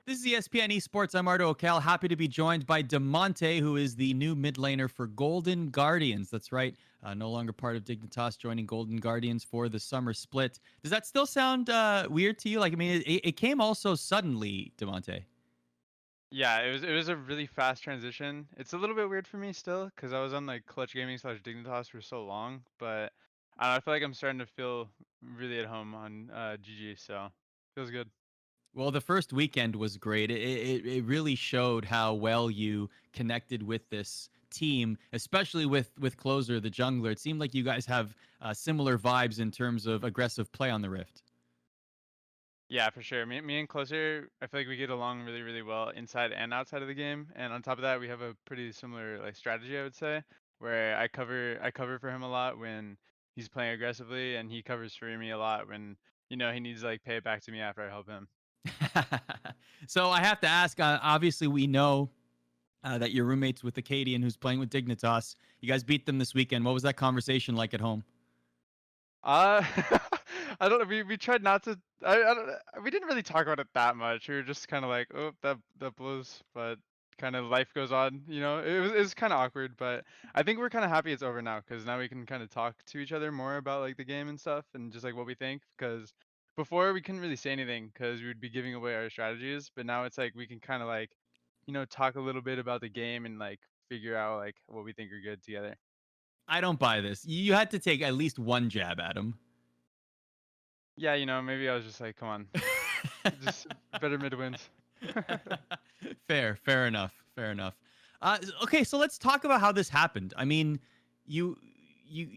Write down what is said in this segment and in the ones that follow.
This is ESPN ESPORTS. I'm Arda Ocal. Happy to be joined by Damonte, who is the new mid laner for Golden Guardians. That's right. No longer part of Dignitas, joining Golden Guardians for the summer split. Does that still sound weird to you? Like, I mean, it came all so suddenly, Damonte. Yeah, it was a really fast transition. It's a little bit weird for me still because I was on like Clutch Gaming slash Dignitas for so long, but I don't know, I feel like I'm starting to feel really at home on GG, so feels good. Well, the first weekend was great. It really showed how well you connected with this team, especially with Closer, the jungler. It seemed like you guys have similar vibes in terms of aggressive play on the Rift. Yeah, for sure. Me and Closer, I feel like we get along really, really well inside and outside of the game. And on top of that, we have a pretty similar like strategy, I would say, where I cover for him a lot when he's playing aggressively, and he covers for me a lot when he needs to like pay it back to me after I help him. So I have to ask. Obviously, we know that you're roommates with Acadian, who's playing with Dignitas. You guys beat them this weekend. What was that conversation like at home? Uh, I don't know. We tried not to. I don't. We didn't really talk about it that much. We were just kind of like, oh, that blows, but kind of life goes on. It was kind of awkward, but I think we're kind of happy it's over now because now we can kind of talk to each other more about like the game and stuff and just like what we think. Because before we couldn't really say anything because we would be giving away our strategies, but now it's like we can kind of like, talk a little bit about the game and like figure out like what we think are good together. I don't buy this. You had to take at least one jab at him. Yeah, maybe I was just like, come on. Just better mid wins. Fair enough. Fair enough. Okay, so let's talk about how this happened. I mean, you you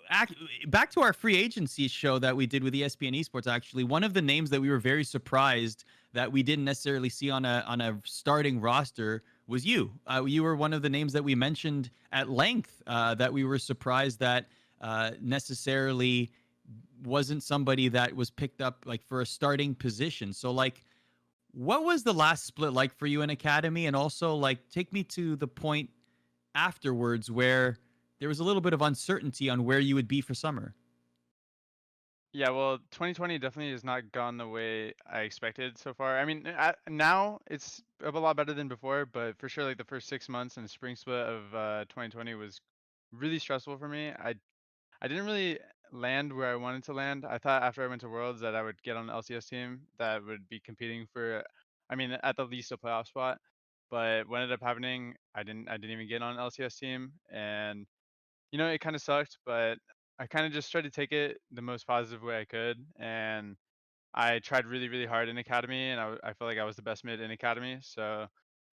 act, back to our free agency show that we did with ESPN Esports. Actually, one of the names that we were very surprised that we didn't necessarily see on a starting roster was you. You were one of the names that we mentioned at length that we were surprised that necessarily wasn't somebody that was picked up like for a starting position. So like what was the last split like for you in academy, and also like take me to the point afterwards where there was a little bit of uncertainty on where you would be for summer. Yeah, well, 2020 definitely has not gone the way I expected so far. I mean, now it's a lot better than before, but for sure, like the first 6 months and spring split of 2020 was really stressful for me. I didn't really land where I wanted to land. I thought after I went to Worlds that I would get on an LCS team that would be competing for, I mean, at the least a playoff spot. But what ended up happening, I didn't even get on an LCS team, and it kind of sucked, but I kind of just tried to take it the most positive way I could, and I tried really, really hard in academy, and I felt like I was the best mid in academy. So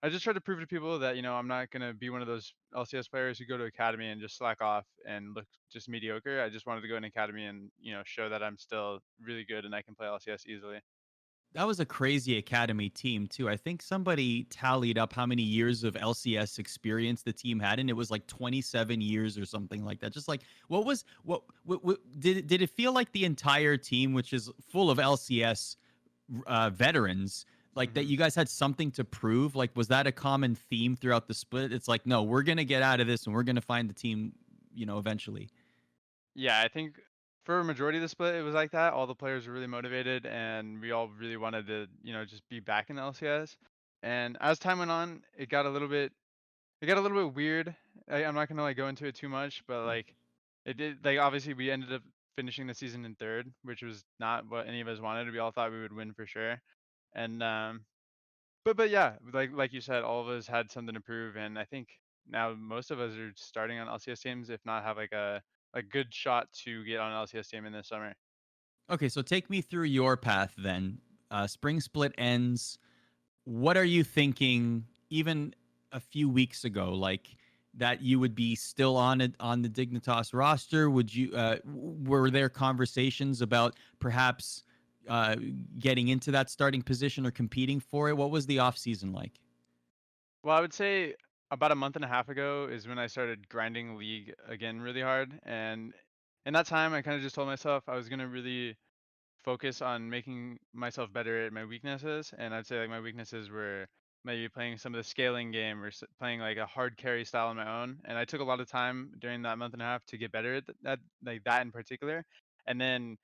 I just tried to prove to people that I'm not gonna be one of those LCS players who go to academy and just slack off and look just mediocre. I just wanted to go in academy and show that I'm still really good and I can play LCS easily. That was a crazy academy team too. I think somebody tallied up how many years of LCS experience the team had, and it was like 27 years or something like that. Just like what did it feel like the entire team, which is full of LCS veterans, like that hmm you guys had something to prove? Like, was that a common theme throughout the split? It's like, no, we're gonna get out of this and we're gonna find the team, eventually. Yeah, I think for a majority of the split, it was like that. All the players were really motivated, and we all really wanted to, just be back in the LCS. And as time went on, it got a little bit weird. I'm not gonna like go into it too much, but like it did. Like obviously, we ended up finishing the season in third, which was not what any of us wanted. We all thought we would win for sure. And but yeah, like you said, all of us had something to prove, and I think now most of us are starting on LCS teams, if not have like a good shot to get on an LCS team in this summer. Okay, so take me through your path then. Spring split ends. What are you thinking even a few weeks ago, like that you would be still on it on the Dignitas roster? Would you were there conversations about perhaps uh getting into that starting position or competing for it? What was the off season like? Well, I would say about a month and a half ago is when I started grinding League again really hard, and in that time, I kind of just told myself I was gonna really focus on making myself better at my weaknesses, and I'd say like my weaknesses were maybe playing some of the scaling game or playing like a hard carry style on my own. And I took a lot of time during that month and a half to get better at that, like that in particular. And then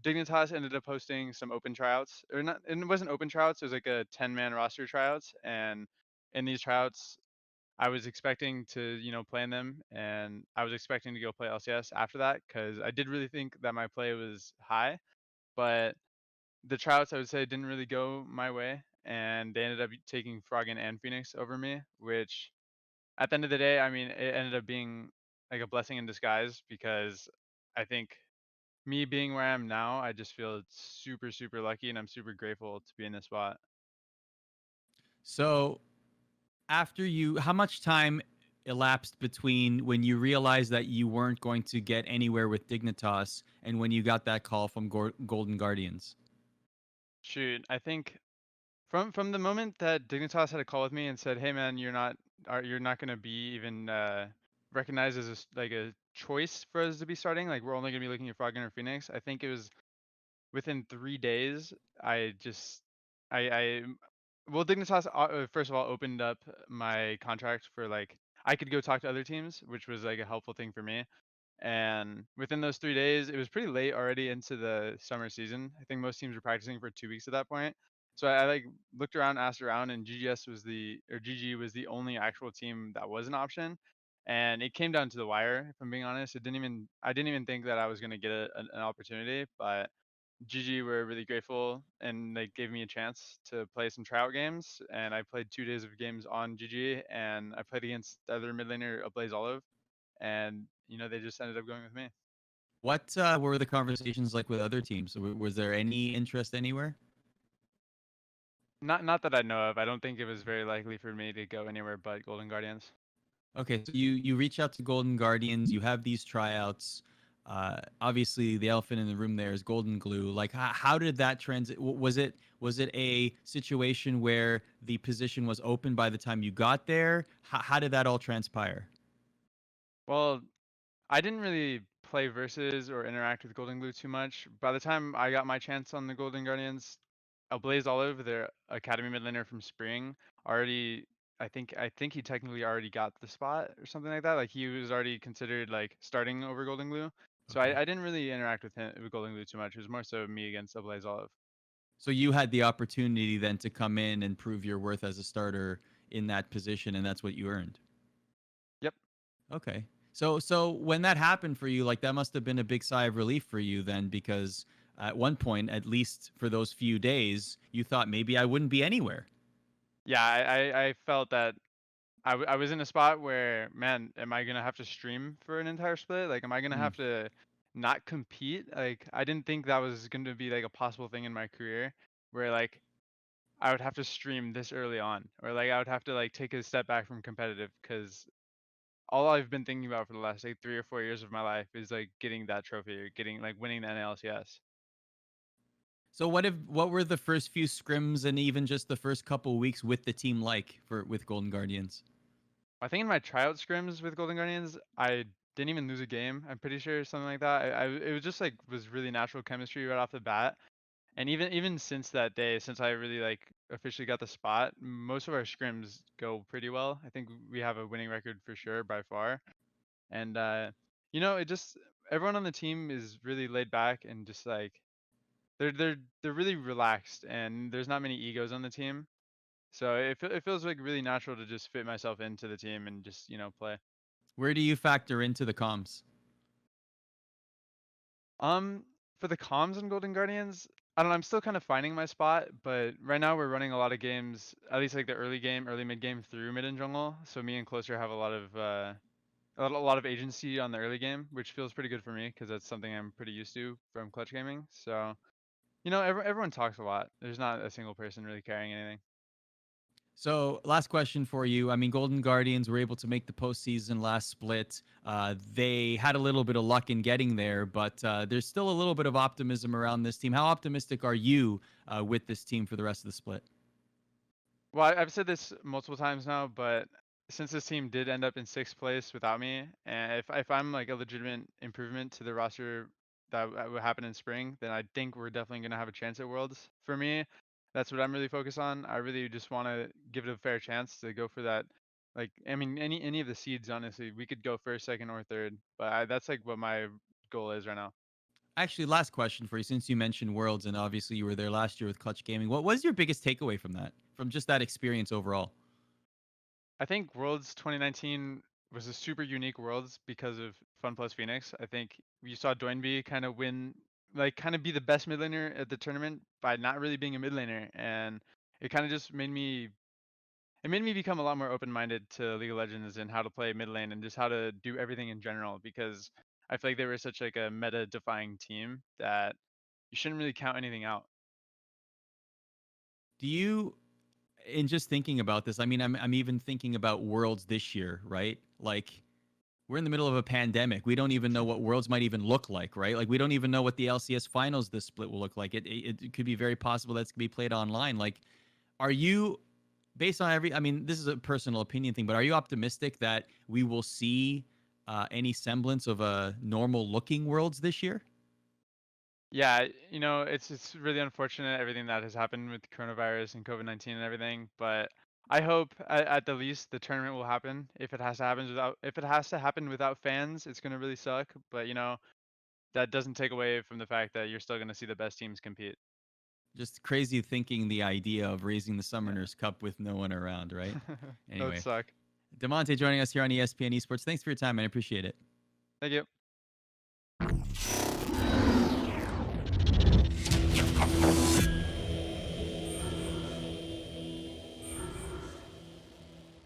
Dignitas ended up hosting some open tryouts, or not, and it wasn't open tryouts. It was like a 10-man roster tryouts, and in these tryouts, I was expecting to, play in them, and I was expecting to go play LCS after that because I did really think that my play was high, but the tryouts I would say didn't really go my way, and they ended up taking Froggen and Phoenix over me, which at the end of the day, I mean, it ended up being like a blessing in disguise because I think me being where I am now, I just feel super, super lucky, and I'm super grateful to be in this spot. So after you, how much time elapsed between when you realized that you weren't going to get anywhere with Dignitas and when you got that call from Golden Guardians? Shoot, I think from the moment that Dignitas had a call with me and said, "Hey, man, you're not gonna be even recognized as like a choice for us to be starting. Like, we're only gonna be looking at Froggen or Phoenix." I think it was within 3 days. I just I well, Dignitas first of all opened up my contract for like I could go talk to other teams, which was like a helpful thing for me. And within those 3 days, it was pretty late already into the summer season. I think most teams were practicing for 2 weeks at that point. So I like looked around, asked around, and GG was the only actual team that was an option. And it came down to the wire. If I'm being honest, I didn't even think that I was gonna get an opportunity, but GG were really grateful and they gave me a chance to play some tryout games. And I played 2 days of games on GG, and I played against the other mid laner, Ablaze Olive, and they just ended up going with me. What were the conversations like with other teams? Was there any interest anywhere? Not that I know of. I don't think it was very likely for me to go anywhere but Golden Guardians. Okay, so you reach out to Golden Guardians. You have these tryouts. Obviously, the elephant in the room there is Golden Glue. Like, how did that transit? Was it a situation where the position was open by the time you got there? How did that all transpire? Well, I didn't really play versus or interact with Golden Glue too much. By the time I got my chance on the Golden Guardians, Ablaze Olive, their academy mid laner from Spring, already I think he technically already got the spot or something like that. Like, he was already considered like starting over Golden Glue. So Okay, I didn't really interact with Golden Glue too much. It was more so me against Ablaze Olive. so you had the opportunity then to come in and prove your worth as a starter in that position, and that's what you earned. Yep. Okay. So when that happened for you, like that must have been a big sigh of relief for you then, because at one point, at least for those few days, you thought maybe I wouldn't be anywhere. Yeah, I felt that I was in a spot where, man, am I gonna have to stream for an entire split? Like, am I gonna Mm, have to not compete? Like, I didn't think that was gonna be like a possible thing in my career, where like I would have to stream this early on, or like I would have to like take a step back from competitive, because all I've been thinking about for the last like 3 or 4 years of my life is like getting that trophy, or getting like winning the NLCS. So what were the first few scrims and even just the first couple weeks with the team like for with Golden Guardians? I think in my tryout scrims with Golden Guardians, I didn't even lose a game. I'm pretty sure, something like that. It was just like was really natural chemistry right off the bat. And even since that day, since I really like officially got the spot, most of our scrims go pretty well. I think we have a winning record for sure by far. And it just everyone on the team is really laid back, and just like they're really relaxed, and there's not many egos on the team. So it feels like really natural to just fit myself into the team and just, play. Where do you factor into the comms? Um, for the comms and Golden Guardians, I don't know. I'm still kind of finding my spot, but right now we're running a lot of games, at least like the early game, early mid game through mid and jungle. So me and Closer have a lot of agency on the early game, which feels pretty good for me because that's something I'm pretty used to from clutch gaming. So everyone talks a lot. There's not a single person really carrying anything. So, last question for you. I mean, Golden Guardians were able to make the postseason last split. They had a little bit of luck in getting there, but there's still a little bit of optimism around this team. How optimistic are you with this team for the rest of the split? Well, I've said this multiple times now, but since this team did end up in sixth place without me, and if I'm like a legitimate improvement to the roster that would happen in spring, then I think we're definitely gonna have a chance at Worlds. For me, that's what I'm really focused on. I really just want to give it a fair chance to go for that. Like, I mean, any of the seeds, honestly, we could go first, second, or third, but that's like what my goal is right now. Actually, last question for you, since you mentioned Worlds and obviously you were there last year with Clutch Gaming. What was your biggest takeaway from that, from just that experience overall? I think Worlds 2019 was a super unique Worlds because of Fun Plus Phoenix. I think you saw Doinby kind of win, like kind of be the best mid laner at the tournament by not really being a mid laner, and it kind of just made me become a lot more open-minded to League of Legends and how to play mid lane and just how to do everything in general because I feel like they were such like a meta-defying team that you shouldn't really count anything out. Do you, in just thinking about this, I mean, I'm even thinking about Worlds this year, right? Like, we're in the middle of a pandemic. We don't even know what Worlds might even look like, right? Like, we don't even know what the LCS finals this split will look like. It could be very possible that's going to be played online. Like, are you, based on I mean, this is a personal opinion thing, but are you optimistic that we will see any semblance of a normal looking Worlds this year? Yeah, it's really unfortunate everything that has happened with coronavirus and COVID-19 and everything, but I hope at the least the tournament will happen. If it has to happen without fans, it's gonna really suck. But that doesn't take away from the fact that you're still gonna see the best teams compete. Just crazy thinking the idea of raising the Yeah. Summoners Cup with no one around, right? That would Anyway, suck. Damonte joining us here on ESPN Esports. Thanks for your time, man. I appreciate it. Thank you.